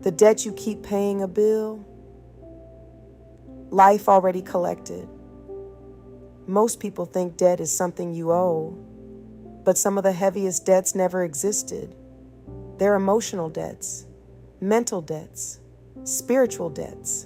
The debt you keep paying a bill, life already collected. Most people think debt is something you owe, but some of the heaviest debts never existed. They're emotional debts, mental debts, spiritual debts.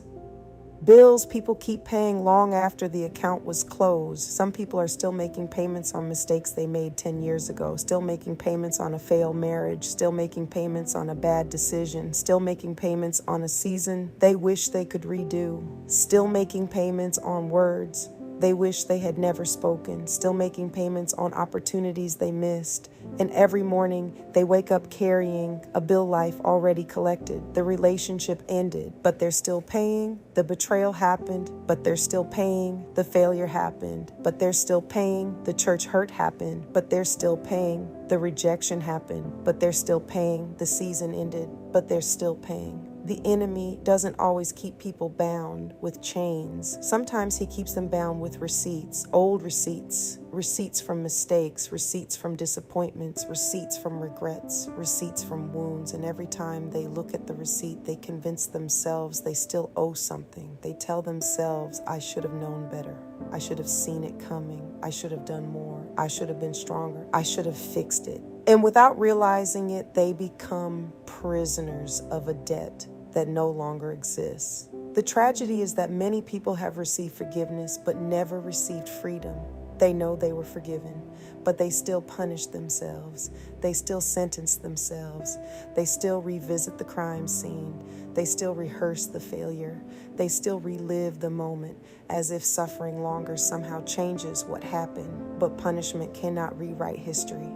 Bills people keep paying long after the account was closed. Some people are still making payments on mistakes they made 10 years ago, still making payments on a failed marriage, still making payments on a bad decision, still making payments on a season they wish they could redo, still making payments on words they wish they had never spoken, still making payments on opportunities they missed. And every morning they wake up carrying a bill life already collected. The relationship ended, but they're still paying. The betrayal happened, but they're still paying. The failure happened, but they're still paying. The church hurt happened, but they're still paying. The rejection happened, but they're still paying. The season ended, but they're still paying. The enemy doesn't always keep people bound with chains. Sometimes he keeps them bound with receipts, old receipts, receipts from mistakes, receipts from disappointments, receipts from regrets, receipts from wounds. And every time they look at the receipt, they convince themselves they still owe something. They tell themselves, I should have known better. I should have seen it coming. I should have done more. I should have been stronger. I should have fixed it. And without realizing it, they become prisoners of a debt that no longer exists. The tragedy is that many people have received forgiveness but never received freedom. They know they were forgiven, but they still punish themselves. They still sentence themselves. They still revisit the crime scene. They still rehearse the failure. They still relive the moment as if suffering longer somehow changes what happened. But punishment cannot rewrite history.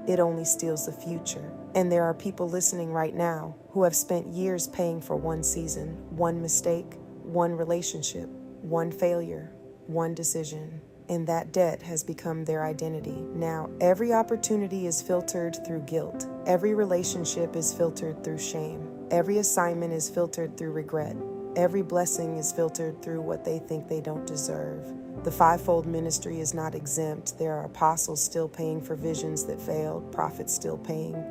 It only steals the future. And there are people listening right now who have spent years paying for one season, one mistake, one relationship, one failure, one decision. And that debt has become their identity. Now, every opportunity is filtered through guilt. Every relationship is filtered through shame. Every assignment is filtered through regret. Every blessing is filtered through what they think they don't deserve. The fivefold ministry is not exempt. There are apostles still paying for visions that failed, prophets still paying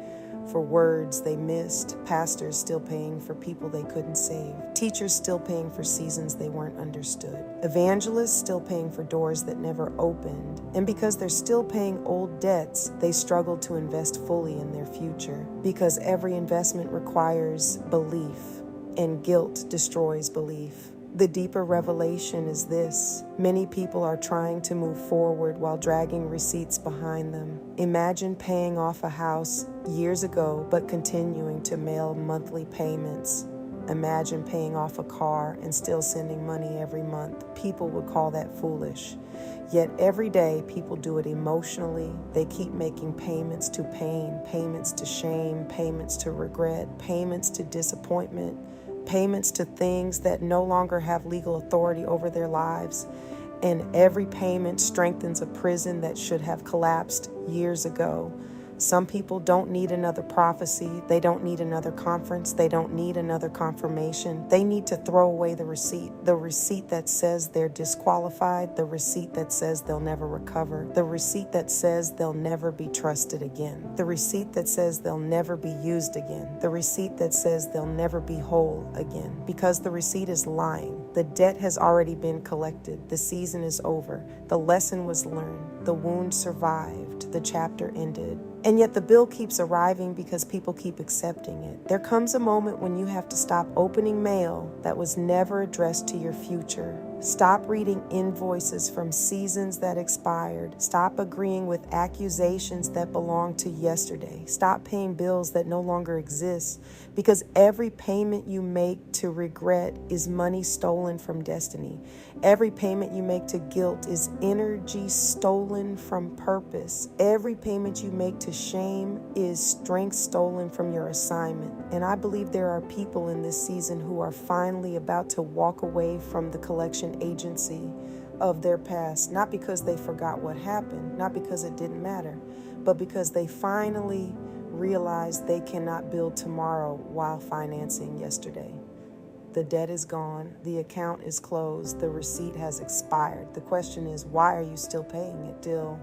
for words they missed, pastors still paying for people they couldn't save, teachers still paying for seasons they weren't understood, evangelists still paying for doors that never opened. And because they're still paying old debts, they struggle to invest fully in their future, because every investment requires belief, and guilt destroys belief. The deeper revelation is this: many people are trying to move forward while dragging receipts behind them. Imagine paying off a house years ago but continuing to mail monthly payments. Imagine paying off a car and still sending money every month. People would call that foolish. Yet every day people do it emotionally. They keep making payments to pain, payments to shame, payments to regret, payments to disappointment, payments to things that no longer have legal authority over their lives. And every payment strengthens a prison that should have collapsed years ago. Some people don't need another prophecy. They don't need another conference. They don't need another confirmation. They need to throw away the receipt that says they're disqualified, the receipt that says they'll never recover, the receipt that says they'll never be trusted again, the receipt that says they'll never be used again, the receipt that says they'll never be whole again, because the receipt is lying. The debt has already been collected. The season is over. The lesson was learned. The wound survived. The chapter ended. And yet the bill keeps arriving because people keep accepting it. There comes a moment when you have to stop opening mail that was never addressed to your future. Stop reading invoices from seasons that expired. Stop agreeing with accusations that belong to yesterday. Stop paying bills that no longer exist, because every payment you make to regret is money stolen from destiny. Every payment you make to guilt is energy stolen from purpose. Every payment you make to shame is strength stolen from your assignment. And I believe there are people in this season who are finally about to walk away from the collection agency of their past, not because they forgot what happened, not because it didn't matter, but because they finally realized they cannot build tomorrow while financing yesterday. The debt is gone, the account is closed, the receipt has expired. The question is, why are you still paying it? Still